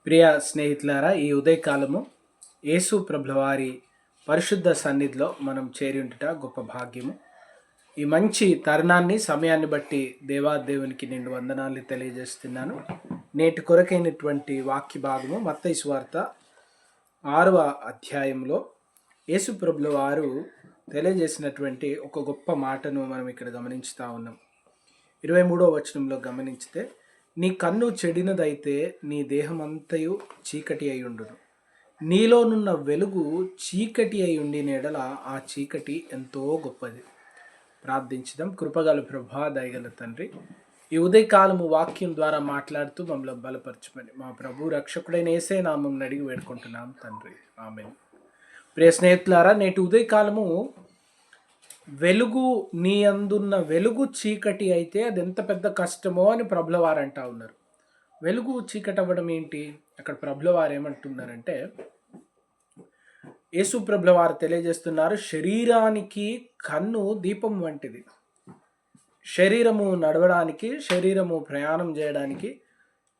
ప్రియ స్నేహితులారా, ఈ ఉదయకాలము యేసు ప్రభుల వారి పరిశుద్ధ సన్నిధిలో మనం చేరి ఉంటుట గొప్ప భాగ్యము. ఈ మంచి తరుణాన్ని సమయాన్ని బట్టి దేవాదేవునికి నిండు వందనాలు తెలియజేస్తున్నాను. నేటి కొరకైనటువంటి వాక్య భాగము మత్తయి సువార్త 6వ అధ్యాయంలో యేసు ప్రభుల వారు తెలియజేసినటువంటి ఒక గొప్ప మాటను మనం ఇక్కడ గమనించుతా ఉన్నాం. 23వ వచనంలో గమనించితే, నీ కన్ను చెడినదైతే నీ దేహమంతయు చీకటి అయి ఉండును. నీలోనున్న వెలుగు చీకటి అయి ఉండిన ఎడల ఆ చీకటి ఎంతో గొప్పది. ప్రార్థించుదాం. కృపగల ప్రభా, దయగల తండ్రి, ఈ ఉదయకాలము వాక్యం ద్వారా మాట్లాడుతూ మమ్మల్ని బలపరచమని మా ప్రభు రక్షకుడైన యేసే నామం అడిగి వేడుకుంటున్నాం తండ్రి, ఆమేన్. ప్రియ స్నేహితులారా, నేటి ఉదయకాలము వెలుగు, నీ అందున్న వెలుగు చీకటి అయితే అది ఎంత పెద్ద కష్టమో అని ప్రభుల వారు అంటా ఉన్నారు. వెలుగు చీకటి అవ్వడం ఏంటి? అక్కడ ప్రభుల వారు ఏమంటున్నారంటే, యేసు ప్రభుల వారు తెలియజేస్తున్నారు, శరీరానికి కన్ను దీపం వంటిది. శరీరము నడవడానికి, శరీరము ప్రయాణం చేయడానికి,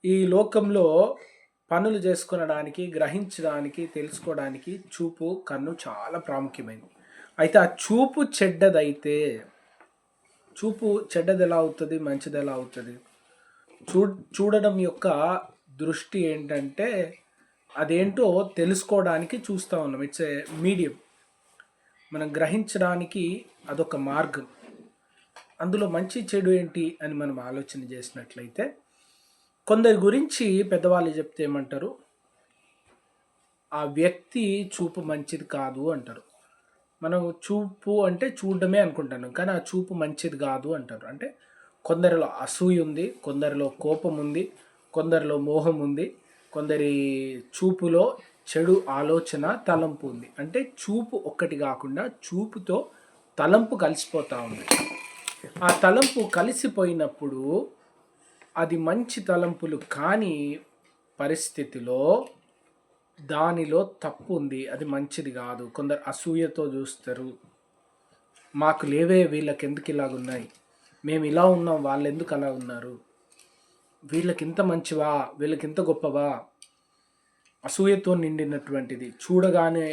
ఈ లోకంలో పనులు చేసుకునడానికి, గ్రహించడానికి, తెలుసుకోవడానికి చూపు, కన్ను చాలా ప్రాముఖ్యమైనది. అయితే ఆ చూపు చెడ్డదైతే, చూపు చెడ్డది ఎలా అవుతుంది, మంచిది ఎలా అవుతుంది? చూడడం యొక్క దృష్టి ఏంటంటే అదేంటో తెలుసుకోవడానికి చూస్తూ ఉన్నాం. It's a medium. మనం గ్రహించడానికి అదొక మార్గం. అందులో మంచి చెడు ఏంటి అని మనం ఆలోచన చేసినట్లయితే, కొందరి గురించి పెద్దవాళ్ళు చెప్తే ఏమంటారు, ఆ వ్యక్తి చూపు మంచిది కాదు అంటారు. మనం చూపు అంటే చూడడమే అనుకుంటున్నాం, కానీ ఆ చూపు మంచిది కాదు అంటారు. అంటే కొందరిలో అసూయ ఉంది, కొందరిలో కోపం ఉంది, కొందరిలో మోహం ఉంది, కొందరి చూపులో చెడు ఆలోచన, తలంపు ఉంది. అంటే చూపు ఒక్కటి కాకుండా చూపుతో తలంపు కలిసిపోతూ ఉంది. ఆ తలంపు కలిసిపోయినప్పుడు అది మంచి తలంపులు కాని పరిస్థితిలో దానిలో తప్పు ఉంది, అది మంచిది కాదు. కొందరు అసూయతో చూస్తారు, మాకు లేవే, వీళ్ళకి ఎందుకు ఇలాగున్నాయి, మేము ఇలా ఉన్నాం, వాళ్ళు ఎందుకు అలా ఉన్నారు, వీళ్ళకి ఇంత మంచివా, వీళ్ళకి ఇంత గొప్పవా. అసూయతో నిండినటువంటిది. చూడగానే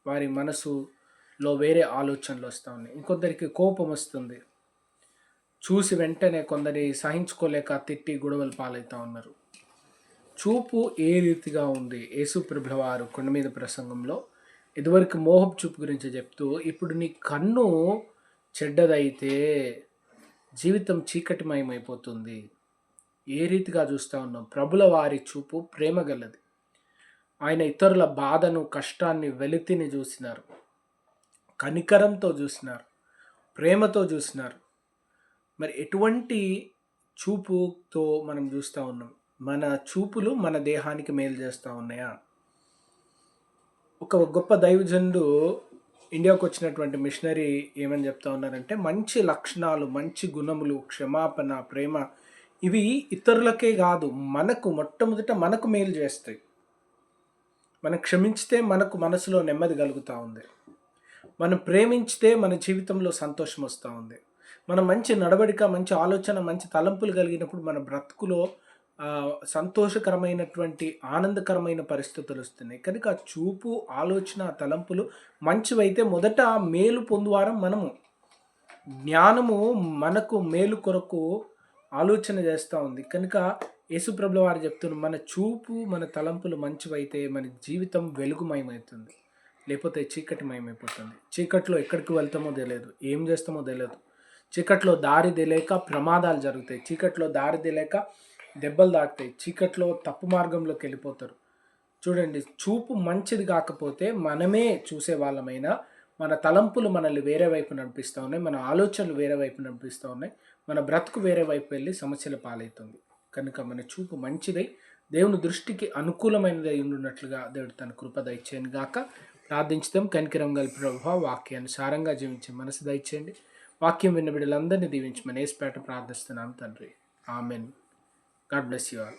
వారి మనసులో వేరే ఆలోచనలు వస్తూ ఉన్నాయి. ఇంకొందరికి కోపం వస్తుంది, చూసి వెంటనే కొందరి సహించుకోలేక తిట్టి గొడవలు పాలవుతూ ఉన్నారు. చూపు ఏ రీతిగా ఉంది? యేసు ప్రభుల వారు కొండ మీద ప్రసంగంలో ఇదివరకు మోహపు చూపు గురించి చెప్తూ, ఇప్పుడు నీ కన్ను చెడ్డదైతే జీవితం చీకటిమయమైపోతుంది. ఏ రీతిగా చూస్తూ ఉన్నాం? ప్రభుల వారి చూపు ప్రేమ గలది. ఆయన ఇతరుల బాధను, కష్టాన్ని, వెలితిని చూసినారు, కనికరంతో చూసినారు, ప్రేమతో చూసినారు. మరి ఎటువంటి చూపుతో మనం చూస్తూ ఉన్నాం? మన చూపులు మన దేహానికి మేలు చేస్తూ ఉన్నాయా? ఒక గొప్ప దైవజనుడు, ఇండియాకు వచ్చినటువంటి మిషనరీ ఏమని చెప్తా ఉన్నారంటే, మంచి లక్షణాలు, మంచి గుణములు, క్షమాపణ, ప్రేమ, ఇవి ఇతరులకే కాదు, మనకు మొట్టమొదట మనకు మేలు చేస్తాయి. మనం క్షమించితే మనకు మనసులో నెమ్మది కలుగుతూ ఉంది. మనం ప్రేమించితే మన జీవితంలో సంతోషం వస్తూ ఉంది. మనం మంచి నడవడిక, మంచి ఆలోచన, మంచి తలంపులు కలిగినప్పుడు మన బ్రతుకులో సంతోషకరమైనటువంటి, ఆనందకరమైన పరిస్థితులు వస్తున్నాయి. కనుక చూపు, ఆలోచన, తలంపులు మంచివైతే మొదట మేలు పొందువారం మనము. జ్ఞానము మనకు మేలు కొరకు ఆలోచన చేస్తూ ఉంది. కనుక యేసు ప్రభుల వారు చెప్తున్నారు, మన చూపు, మన తలంపులు మంచివైతే మన జీవితం వెలుగుమయమవుతుంది, లేకపోతే చీకటిమయమైపోతుంది. చీకట్లో ఎక్కడికి వెళ్తామో తెలియదు, ఏం చేస్తామో తెలియదు. చీకట్లో దారి తెలియక ప్రమాదాలు జరుగుతాయి. చీకట్లో దారి తెలియక దెబ్బలు తాకుతాయి. చీకట్లో తప్పు మార్గంలోకి వెళ్ళిపోతారు. చూడండి, చూపు మంచిది కాకపోతే మనమే చూసే వాళ్ళమైనా మన తలంపులు మనల్ని వేరే వైపు నడిపిస్తూ ఉన్నాయి, మన ఆలోచనలు వేరే వైపు నడిపిస్తూ ఉన్నాయి, మన బ్రతుకు వేరే వైపు వెళ్ళి సమస్యల పాలవుతుంది. కనుక మన చూపు మంచిదై దేవుని దృష్టికి అనుకూలమైనదై ఉండున్నట్లుగా దేవుడు తన కృప దయచేయను గాక. ప్రార్థించుదాం. కనికరం గల ప్రభువా, వాక్యానుసారంగా జీవించే మనసు దయచేయండి. వాక్యం విన్న బిడ్డలందరినీ దీవించమని యేసుపేట ప్రార్థిస్తున్నాం తండ్రి, amen. God bless you all.